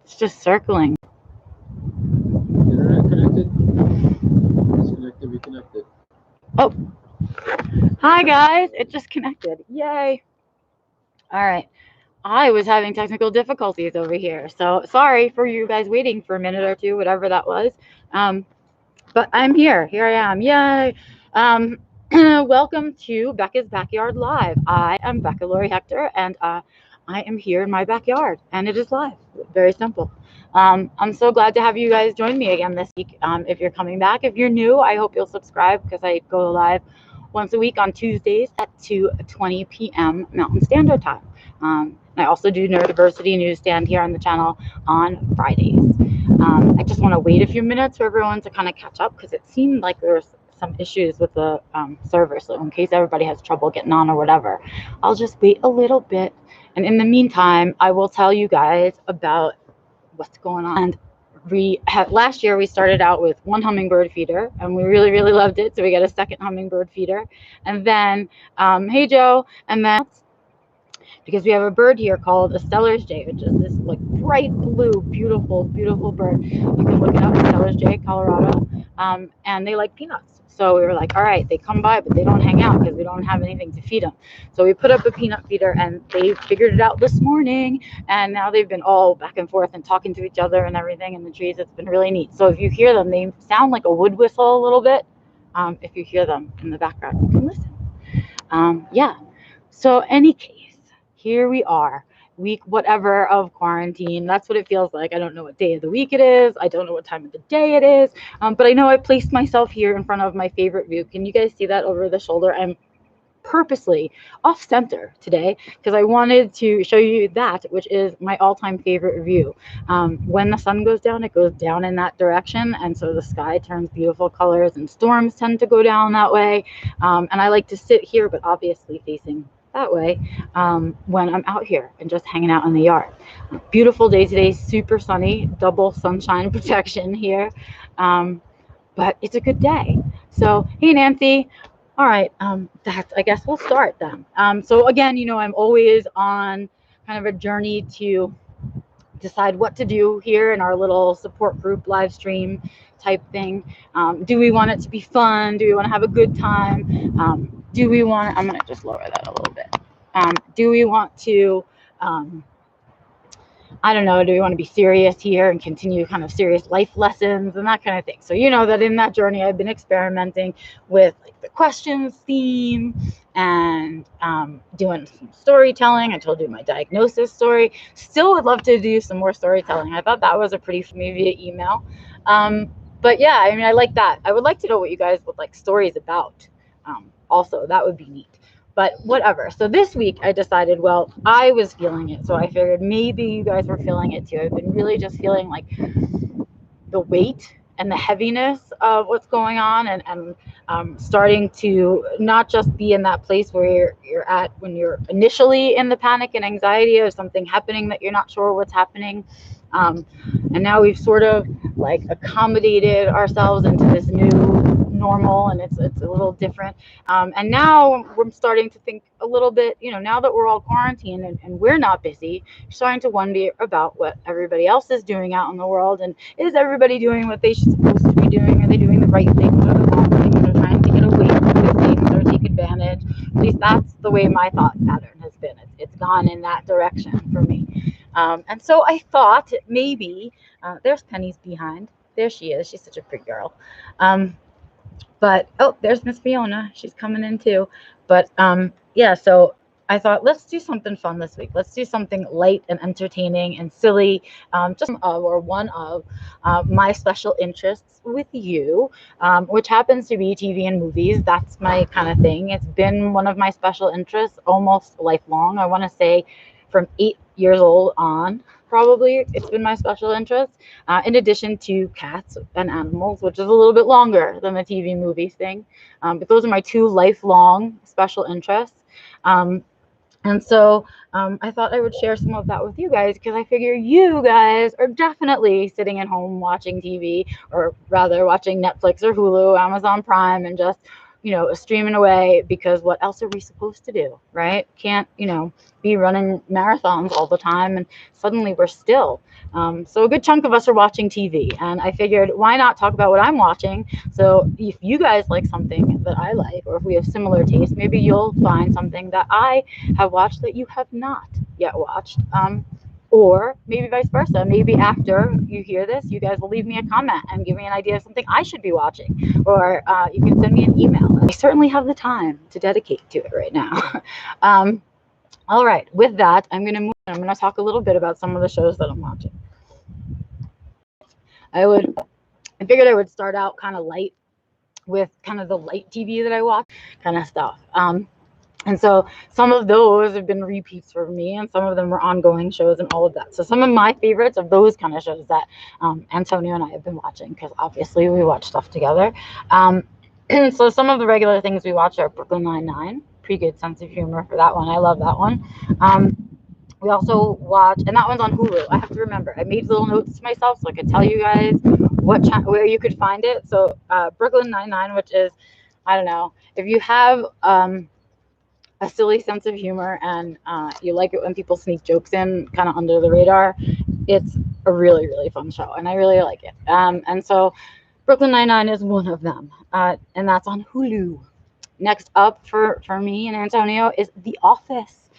It's just circling. Internet connected? Disconnected, reconnected. Oh, hi guys, it just connected. Yay. All right. I was having technical difficulties over here, so sorry for you guys waiting for a minute or two, whatever that was. But I'm here. Here I am. Yay. Welcome to Becca's Backyard Live. I am Becca Lori Hector, and I am here in my backyard, and it is live. Very simple. I'm so glad to have you guys join me again this week. If you're coming back, if you're new, I hope you'll subscribe because I go live once a week on Tuesdays at 2:20 p.m. Mountain Standard Time. I also do Neurodiversity Newsstand here on the channel on Fridays. I just want to wait a few minutes for everyone to kind of catch up because it seemed like there's some issues with the server. So in case everybody has trouble getting on or whatever, I'll just wait a little bit. And in the meantime, I will tell you guys about what's going on. And last year we started out with one hummingbird feeder, and we really, really loved it. So we got a second hummingbird feeder. And then, hey Joe, and then because we have a bird here called a Stellar's jay, which is this like bright blue, beautiful, beautiful bird. You can look it up, Stellar's jay, Colorado, and they like peanuts. So we were like, all right, they come by, but they don't hang out because we don't have anything to feed them. So we put up a peanut feeder, and they figured it out this morning, and now they've been all back and forth and talking to each other and everything in the trees. It's been really neat. So if you hear them, they sound like a wood whistle a little bit. If you hear them in the background, you can listen. Yeah. So any case, here we are, week whatever of quarantine. That's what it feels like. I don't know what day of the week it is. I don't know what time of the day it is. But I know I placed myself here in front of my favorite view. Can you guys see that over the shoulder? I'm purposely off center today because I wanted to show you that, which is my all-time favorite view. When the sun goes down, it goes down in that direction, and so the sky turns beautiful colors, and storms tend to go down that way. And I like to sit here, but obviously facing that way when I'm out here and just hanging out in the yard. Beautiful day today, super sunny, double sunshine protection here, but it's a good day. So hey Nancy. All right, I guess we'll start then. So again, I'm always on kind of a journey to decide what to do here in our little support group live stream type thing. Do we want it to be fun? Do we want to have a good time? I'm going to just lower that a little bit. Do we want to, I don't know, do we want to be serious here and continue kind of serious life lessons and that kind of thing? So you know that in that journey, I've been experimenting with like the questions theme and doing some storytelling. I told you my diagnosis story. Still would love to do some more storytelling. I thought that was a pretty fun, maybe via email. But yeah, I mean, I like that. I would like to know what you guys would like stories about. Also, that would be neat. But whatever. So this week I decided, well, I was feeling it. So I figured maybe you guys were feeling it too. I've been really just feeling like the weight and the heaviness of what's going on, and starting to not just be in that place where you're at when you're initially in the panic and anxiety of something happening that you're not sure what's happening. And now we've sort of like accommodated ourselves into this new normal, and it's a little different. And now we're starting to think a little bit, now that we're all quarantined and we're not busy, starting to wonder about what everybody else is doing out in the world, and is everybody doing what they should supposed to be doing? Are they doing the right things or the wrong things, or trying to get away from good things or take advantage? At least that's the way my thought pattern has been. It's gone in that direction for me. And so I thought maybe, there's Penny's behind. There she is. She's such a pretty girl. But, oh, there's Miss Fiona. She's coming in too. But yeah, so I thought, let's do something fun this week. Let's do something light and entertaining and silly, just one of my special interests with you, which happens to be TV and movies. That's my kind of thing. It's been one of my special interests almost lifelong. I want to say from 8 years old on. Probably it's been my special interest, in addition to cats and animals, which is a little bit longer than the TV movies thing. But those are my two lifelong special interests. And so I thought I would share some of that with you guys, because I figure you guys are definitely sitting at home watching TV, or rather watching Netflix or Hulu, Amazon Prime, and just streaming away, because what else are we supposed to do, right? Can't, be running marathons all the time, and suddenly we're still. So a good chunk of us are watching TV, and I figured why not talk about what I'm watching. So if you guys like something that I like, or if we have similar tastes, maybe you'll find something that I have watched that you have not yet watched. Or maybe vice versa. Maybe after you hear this, you guys will leave me a comment and give me an idea of something I should be watching. Or you can send me an email. I certainly have the time to dedicate to it right now. All right, with that, I'm going to move on. I'm going to talk a little bit about some of the shows that I'm watching. I figured I would start out kind of light with kind of the light TV that I watch, kind of stuff. And so some of those have been repeats for me, and some of them are ongoing shows and all of that. So some of my favorites of those kind of shows that Antonio and I have been watching, because obviously we watch stuff together. So some of the regular things we watch are Brooklyn Nine-Nine. Pretty good sense of humor for that one. I love that one. We also watch, and that one's on Hulu. I have to remember. I made little notes to myself so I could tell you guys where you could find it. So Brooklyn Nine-Nine, which is, I don't know, if you have a silly sense of humor and you like it when people sneak jokes in kind of under the radar, it's a really, really fun show, and I really like it. And so Brooklyn Nine-Nine is one of them, and that's on Hulu. Next up for me and Antonio is The Office.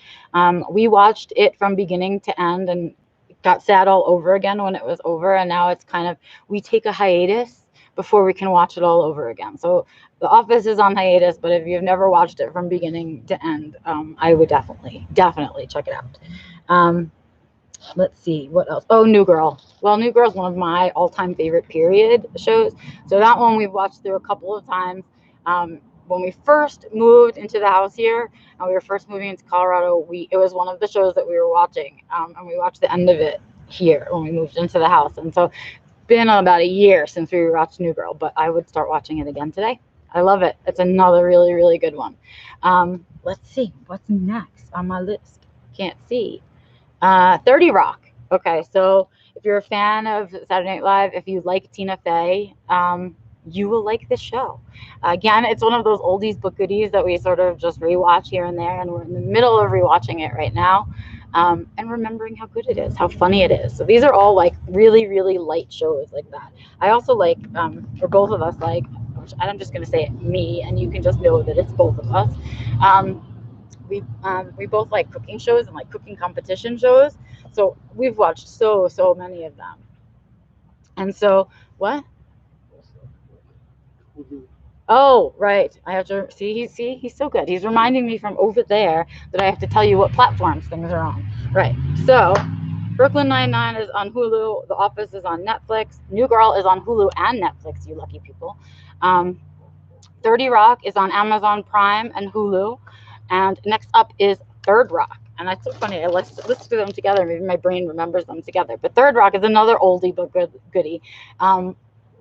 We watched it from beginning to end and got sad all over again when it was over, and now it's kind of, we take a hiatus before we can watch it all over again. So The Office is on hiatus, but if you've never watched it from beginning to end, I would definitely check it out. Let's see, what else? Oh, New Girl. Well, New Girl is one of my all-time favorite period shows. So that one we've watched through a couple of times. When we first moved into the house here, and we were first moving into Colorado, it was one of the shows that we were watching, and we watched the end of it here when we moved into the house. And so it's been about a year since we watched New Girl, but I would start watching it again today. I love it. It's another really, really good one. Let's see, what's next on my list? Can't see. 30 Rock. Okay, so if you're a fan of Saturday Night Live, if you like Tina Fey, you will like this show. Again, it's one of those oldies but goodies that we sort of just rewatch here and there, and we're in the middle of rewatching it right now, and remembering how good it is, how funny it is. So these are all like really, really light shows like that. I also like, or both of us like, which I'm just going to say it, me, and you can just know that it's both of us. We both like cooking shows and like cooking competition shows. So we've watched so many of them. And so what? Oh, right. I have to see. He's so good. He's reminding me from over there that I have to tell you what platforms things are on. Right. So Brooklyn Nine-Nine is on Hulu. The Office is on Netflix. New Girl is on Hulu and Netflix, you lucky people. 30 Rock is on Amazon Prime and Hulu. And next up is Third Rock. And that's so funny. I listed them together. Maybe my brain remembers them together. But Third Rock is another oldie but goodie.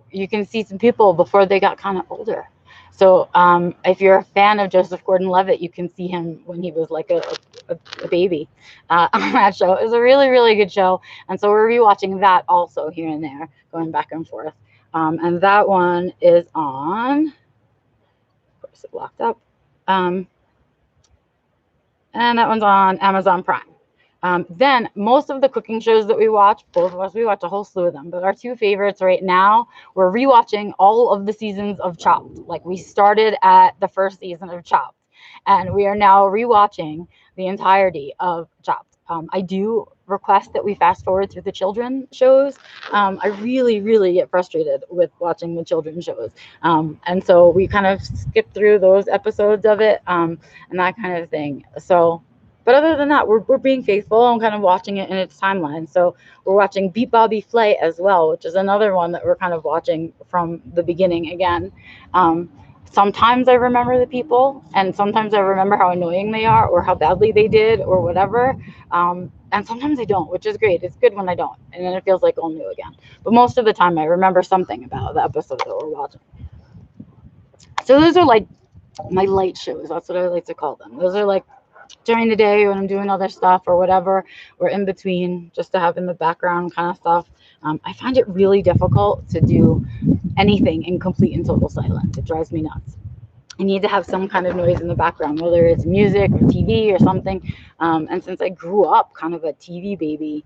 You can see some people before they got kind of older. So if you're a fan of Joseph Gordon-Levitt, you can see him when he was like a baby on that show. It was a really, really good show. And so we're rewatching that also here and there, going back and forth. And that one is on, of course it locked up. And that one's on Amazon Prime. Then most of the cooking shows that we watch, both of us, we watch a whole slew of them. But our two favorites right now, we're rewatching all of the seasons of Chopped. Like we started at the first season of Chopped, and we are now rewatching the entirety of Chopped. I do request that we fast forward through the children shows. I really, really get frustrated with watching the children shows. And so we kind of skip through those episodes of it and that kind of thing. So, but other than that, we're being faithful and kind of watching it in its timeline. So we're watching Beat Bobby Flay as well, which is another one that we're kind of watching from the beginning again. Sometimes I remember the people, and sometimes I remember how annoying they are or how badly they did or whatever. And sometimes I don't, which is great. It's good when I don't, and then it feels like all new again. But most of the time I remember something about the episode that we're watching. So those are like my light shows. That's what I like to call them. Those are like during the day when I'm doing other stuff or whatever, or in between, just to have in the background kind of stuff. I find it really difficult to do anything in complete and total silence. It drives me nuts. I need to have some kind of noise in the background, whether it's music or TV or something. And since I grew up kind of a TV baby,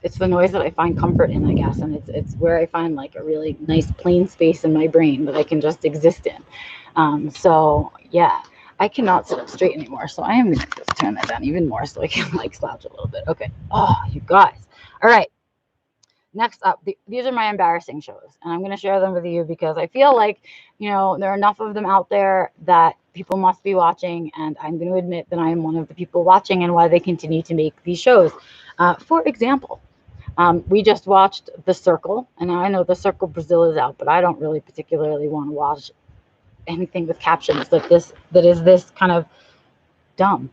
it's the noise that I find comfort in, I guess, and it's where I find like a really nice plain space in my brain that I can just exist in. So yeah, I cannot sit up straight anymore, so I am gonna just turn that down even more so I can like slouch a little bit. Okay. Oh, you guys. All right. Next up, these are my embarrassing shows, and I'm going to share them with you because I feel like, there are enough of them out there that people must be watching, and I'm going to admit that I am one of the people watching and why they continue to make these shows. For example, we just watched The Circle, and I know The Circle Brazil is out, but I don't really particularly want to watch anything with captions that is this kind of dumb.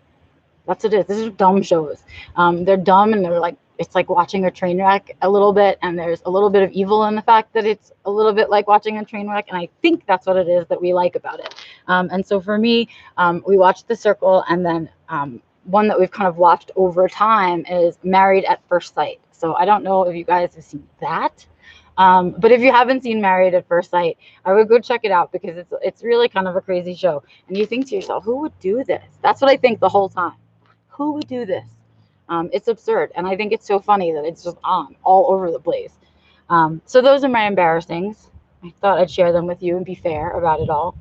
That's what it is. These are dumb shows. They're dumb, and they're like, it's like watching a train wreck a little bit, and there's a little bit of evil in the fact that it's a little bit like watching a train wreck, and I think that's what it is that we like about it. And so for me, we watched The Circle, and then one that we've kind of watched over time is Married at First Sight. So I don't know if you guys have seen that. But if you haven't seen Married at First Sight, I would go check it out because it's really kind of a crazy show. And you think to yourself, who would do this? That's what I think the whole time. Who would do this? It's absurd, and I think it's so funny that it's just on all over the place. So those are my embarrassings. I thought I'd share them with you and be fair about it all.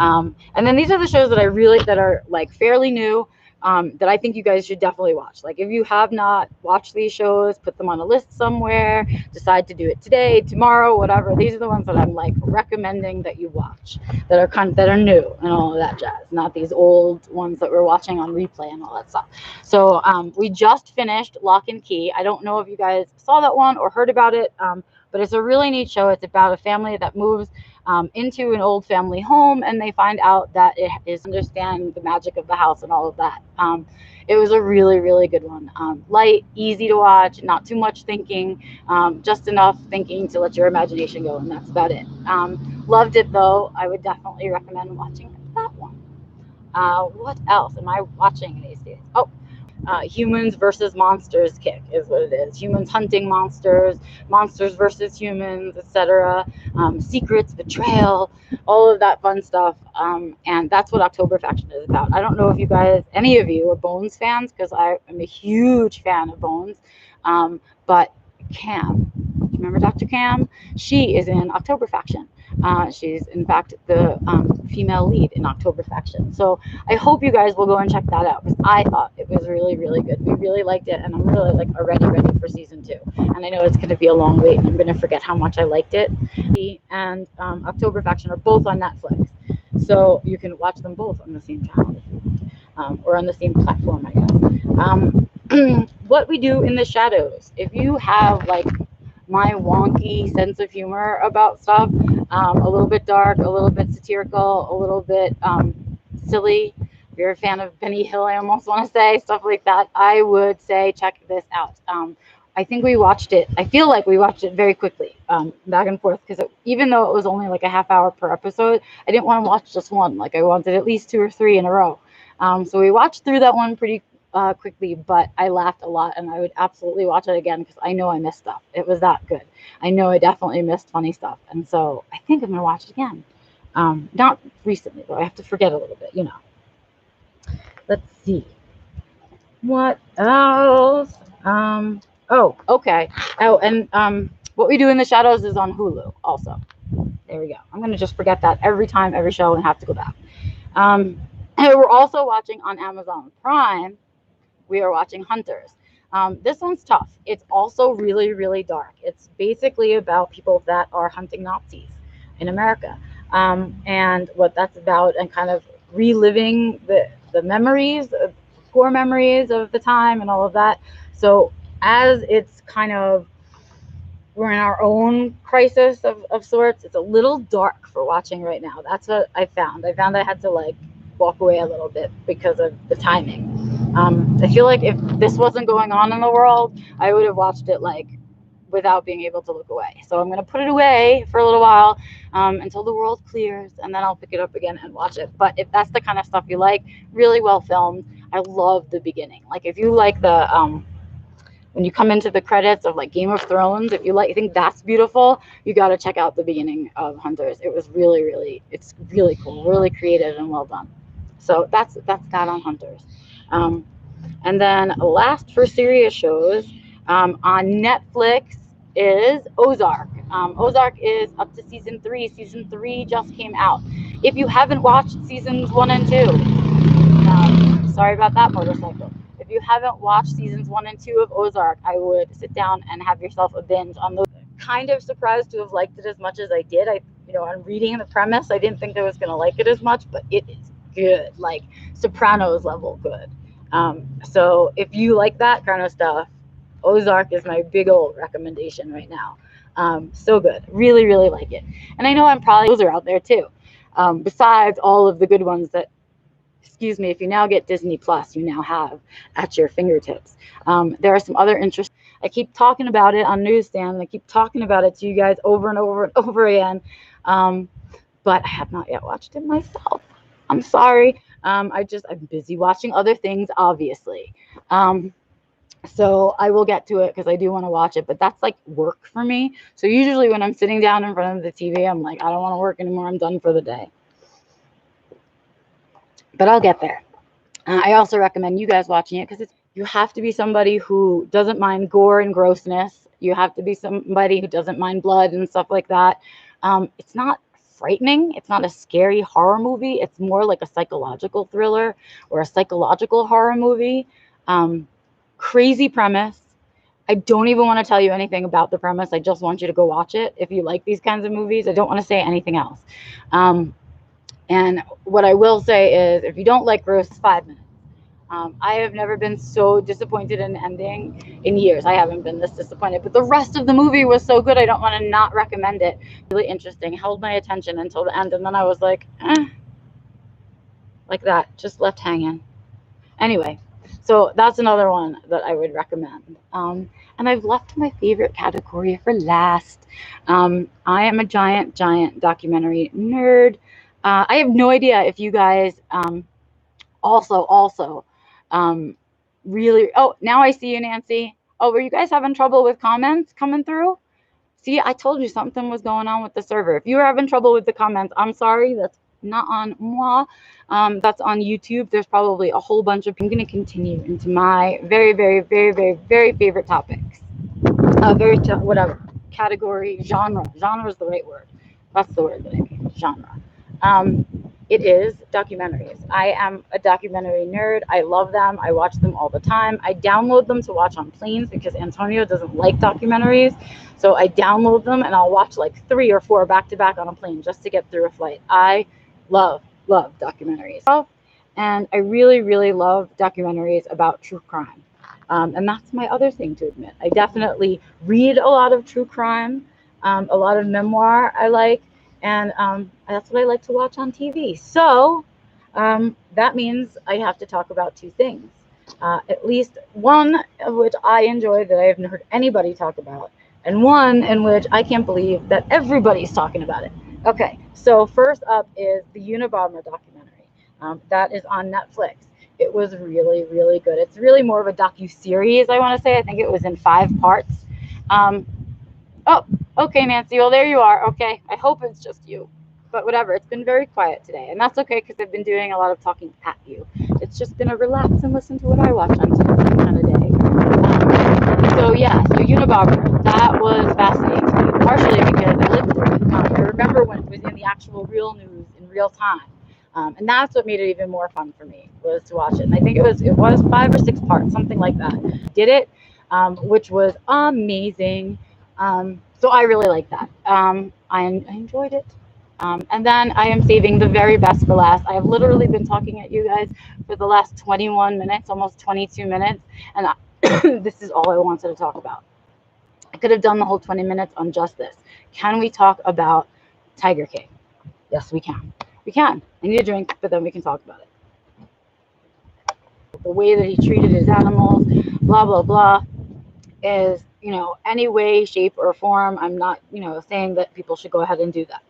And then these are the shows that are like fairly new, that I think you guys should definitely watch. Like if you have not watched these shows, put them on a list somewhere, decide to do it today, tomorrow, whatever. These are the ones that I'm like recommending that you watch, that are new and all of that jazz, not these old ones that we're watching on replay and all that stuff. So we just finished Lock and Key. I don't know if you guys saw that one or heard about it, but it's a really neat show. It's about a family that moves into an old family home, and they find out that it is understand the magic of the house and all of that. It was a really, really good one. Light, easy to watch, not too much thinking, just enough thinking to let your imagination go, and that's about it. Loved it though. I would definitely recommend watching that one. What else am I watching these days? Oh, humans versus monsters kick is what it is. Humans hunting monsters, monsters versus humans, etc. Secrets, betrayal, all of that fun stuff. And that's what October Faction is about. I don't know if you guys, any of you, are Bones fans, because I am a huge fan of Bones. But Cam, remember Dr. Cam? She is in October Faction. She's in fact the female lead in October Faction. So I hope you guys will go and check that out because I thought it was really, really good. We really liked it, and I'm really like already ready for season 2. And I know it's going to be a long wait, and I'm going to forget how much I liked it. And October Faction are both on Netflix, so you can watch them both on the same channel or on the same platform, I guess. What we do in the shadows. If you have like my wonky sense of humor about stuff, a little bit dark, a little bit satirical, a little bit silly. If you're a fan of Benny Hill, I almost want to say stuff like that, I would say check this out. I think we watched it. I feel like we watched it very quickly, back and forth, because even though it was only like a half hour per episode, I didn't want to watch just one. Like I wanted at least 2 or 3 in a row. So we watched through that one pretty quickly, but I laughed a lot, and I would absolutely watch it again because I know I missed stuff. It was that good. I know I definitely missed funny stuff, and so I think I'm gonna watch it again. Not recently, though. I have to forget a little bit, Let's see. What else? Oh, okay. Oh, and What We Do in the Shadows is on Hulu also. There we go. I'm gonna just forget that every time, every show, and have to go back. And we're also watching on Amazon Prime. We are watching Hunters. This one's tough. It's also really, really dark. It's basically about people that are hunting Nazis in America, and what that's about, and kind of reliving the memories, core memories of the time and all of that. So as it's kind of, we're in our own crisis of sorts, it's a little dark for watching right now. That's what I found. I found I had to like walk away a little bit because of the timing. I feel like if this wasn't going on in the world, I would have watched it like without being able to look away. So I'm going to put it away for a little while, until the world clears, and then I'll pick it up again and watch it. But if that's the kind of stuff you like, really well filmed. I love the beginning. Like if you like the when you come into the credits of like Game of Thrones, if you think that's beautiful, you got to check out the beginning of Hunters. It was really, really, it's really cool, really creative and well done. So that's that on Hunters. And then last for serious shows, On Netflix is Ozark. Ozark is up to season 3. Season 3 just came out. If you haven't watched seasons 1 and 2, sorry about that motorcycle. If you haven't watched seasons 1 and 2 of Ozark, I would sit down and have yourself a binge on those. Kind of surprised to have liked it as much as I did. On reading the premise, I didn't think I was going to like it as much, but it is good, like Sopranos level good. So if you like that kind of stuff, Ozark is my big old recommendation right now. So good, really, really like it. And I know I'm probably those are out there too. Besides all of the good ones that, excuse me, if you now get Disney Plus, you now have at your fingertips. There are some other interesting. I keep talking about it on newsstand. I keep talking about it to you guys over and over and over again, but I have not yet watched it myself. I'm sorry. I'm busy watching other things, obviously. So I will get to it because I do want to watch it, but that's like work for me. So usually when I'm sitting down in front of the TV, I'm like, I don't want to work anymore. I'm done for the day. But I'll get there. I also recommend you guys watching it because you have to be somebody who doesn't mind gore and grossness. You have to be somebody who doesn't mind blood and stuff like that. It's not frightening. It's not a scary horror movie. It's more like a psychological thriller or a psychological horror movie. Crazy premise. I don't even want to tell you anything about the premise. I just want you to go watch it. If you like these kinds of movies, I don't want to say anything else. And what I will say is, if you don't like gross, 5 minutes. I have never been so disappointed in the ending in years. I haven't been this disappointed, but the rest of the movie was so good. I don't want to not recommend it. Really interesting. Held my attention until the end, and then I was like, like that, just left hanging. Anyway, so that's another one that I would recommend. And I've left my favorite category for last. I am a giant documentary nerd. I have no idea if you guys also really. Oh, now I see you, Nancy. Oh, were you guys having trouble with comments coming through? See, I told you something was going on with the server. If you were having trouble with the comments, I'm sorry. That's not on moi. That's on YouTube. There's probably a whole bunch of. I'm going to continue into my very, very, very, very, very favorite topics. Whatever category, genre. Genre is the right word. That's the word that I mean. Genre. It is documentaries. I am a documentary nerd. I love them. I watch them all the time. I download them to watch on planes because Antonio doesn't like documentaries. So I download them and I'll watch like 3 or 4 back to back on a plane just to get through a flight. I love documentaries. And I really, really love documentaries about true crime. And that's my other thing to admit. I definitely read a lot of true crime, a lot of memoir I like. And that's what I like to watch on TV. So that means I have to talk about 2 things. At least one of which I enjoy that I haven't heard anybody talk about, and one in which I can't believe that everybody's talking about it. Okay, so first up is the Unabomber documentary. That is on Netflix. It was really, really good. It's really more of a docu-series, I want to say. I think it was in 5 parts. Oh, okay, Nancy. Well, there you are. Okay. I hope it's just you. But whatever. It's been very quiet today. And that's okay because I've been doing a lot of talking at you. It's just been a relax and listen to what I watch on TV kind of day. So Unabomber. That was fascinating to me, partially because I lived through it. I remember when it was in the actual real news in real time. And that's what made it even more fun for me, was to watch it. And I think it was 5 or 6 parts, something like that. Did it, which was amazing. So I really like that. I enjoyed it. And then I am saving the very best for last. I have literally been talking at you guys for the last 21 minutes, almost 22 minutes. And this is all I wanted to talk about. I could have done the whole 20 minutes on just this. Can we talk about Tiger King? Yes, we can. We can. I need a drink, but then we can talk about it. The way that he treated his animals, blah, blah, blah, is, any way, shape, or form. I'm not, saying that people should go ahead and do that.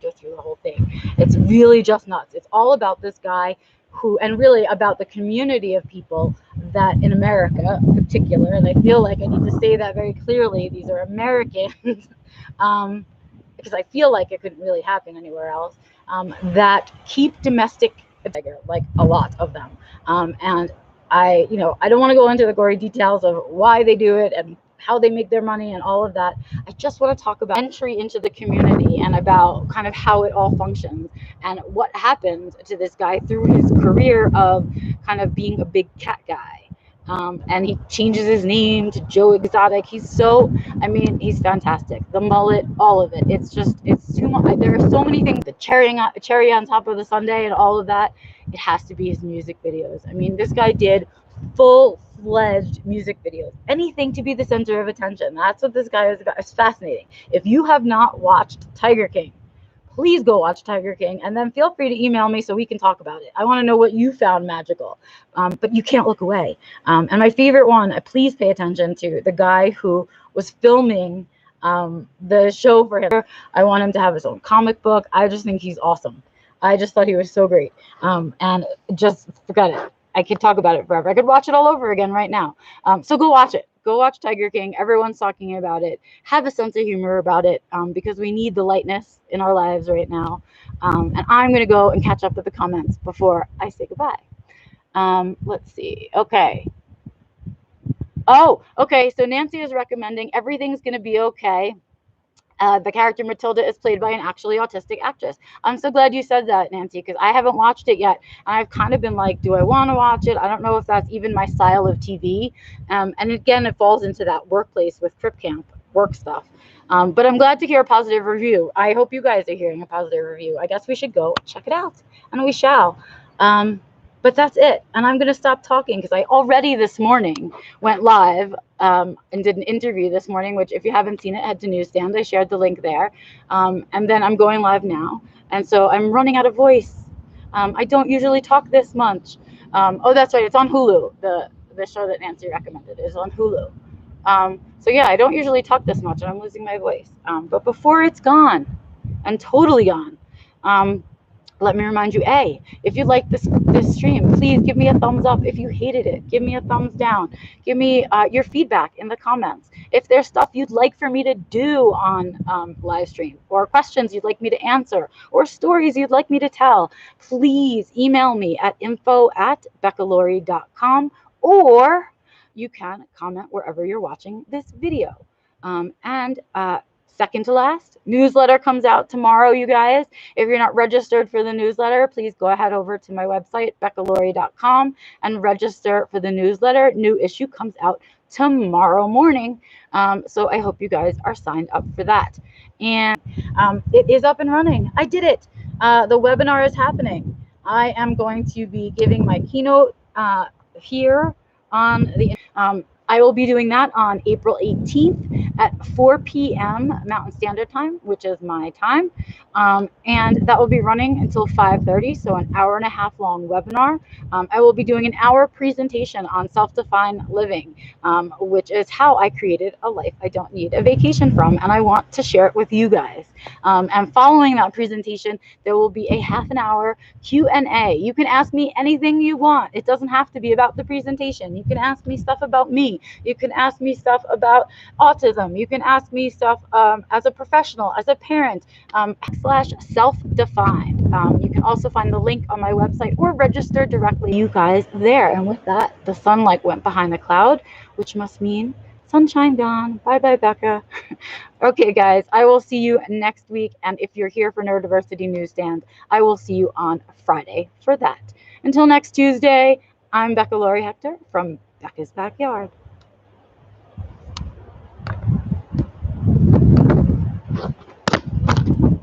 Go through the whole thing. It's really just nuts. It's all about this guy who, and really about the community of people that in America in particular, and I feel like I need to say that very clearly, these are Americans, because I feel like it couldn't really happen anywhere else, that keep domestic, like a lot of them, and I don't want to go into the gory details of why they do it and how they make their money and all of that. I just want to talk about entry into the community and about kind of how it all functions and what happened to this guy through his career of kind of being a big cat guy. And he changes his name to Joe Exotic. He's fantastic. The mullet, all of it. It's too much. There are so many things. The cherry on top of the sundae and all of that. It has to be his music videos. I mean, this guy did full-fledged music videos. Anything to be the center of attention. That's what this guy is about. It's fascinating. If you have not watched Tiger King, please go watch Tiger King, and then feel free to email me so we can talk about it. I want to know what you found magical, but you can't look away. And my favorite one, please pay attention to the guy who was filming the show for him. I want him to have his own comic book. I just think he's awesome. I just thought he was so great. And just forget it. I could talk about it forever. I could watch it all over again right now. So go watch it. Go watch Tiger King. Everyone's talking about it. Have a sense of humor about it, because we need the lightness in our lives right now. And I'm going to go and catch up with the comments before I say goodbye. Let's see. Okay. Oh, okay. So Nancy is recommending Everything's Gonna Be Okay. The character Matilda is played by an actually autistic actress. I'm so glad you said that, Nancy, because I haven't watched it yet. And I've kind of been like, do I want to watch it? I don't know if that's even my style of TV. And again, it falls into that workplace with Crip Camp work stuff. But I'm glad to hear a positive review. I hope you guys are hearing a positive review. I guess we should go check it out, and we shall. But that's it. And I'm going to stop talking because I already this morning went live and did an interview this morning, which if you haven't seen it, head to Newsstand. I shared the link there. And then I'm going live now. And so I'm running out of voice. I don't usually talk this much. Oh, that's right. It's on Hulu. The show that Nancy recommended is on Hulu. So yeah, I don't usually talk this much and I'm losing my voice. But before it's gone and totally gone, let me remind you, if you like this stream, please give me a thumbs up. If you hated it, give me a thumbs down. Give me your feedback in the comments. If there's stuff you'd like for me to do on live stream, or questions you'd like me to answer, or stories you'd like me to tell, please email me at info@beccalaurie.com, or you can comment wherever you're watching this video. Second to last, newsletter comes out tomorrow, you guys. If you're not registered for the newsletter, please go ahead over to my website, beccalaurie.com, and register for the newsletter. New issue comes out tomorrow morning. So I hope you guys are signed up for that. And it is up and running. I did it. The webinar is happening. I am going to be giving my keynote here on the I will be doing that on April 18th at 4 p.m. Mountain Standard Time, which is my time. And that will be running until 5:30, so an hour and a half long webinar. I will be doing an hour presentation on self-defined living, which is how I created a life I don't need a vacation from, and I want to share it with you guys. And following that presentation, there will be a half an hour Q&A. You can ask me anything you want. It doesn't have to be about the presentation. You can ask me stuff about me. You can ask me stuff about autism. You can ask me stuff as a professional, as a parent, /self-defined. You can also find the link on my website or register directly, you guys, there. And with that, the sunlight went behind the cloud, which must mean sunshine gone. Bye-bye, Becca. Okay, guys, I will see you next week. And if you're here for Neurodiversity Newsstand, I will see you on Friday for that. Until next Tuesday, I'm Becca Laurie Hector from Becca's Backyard.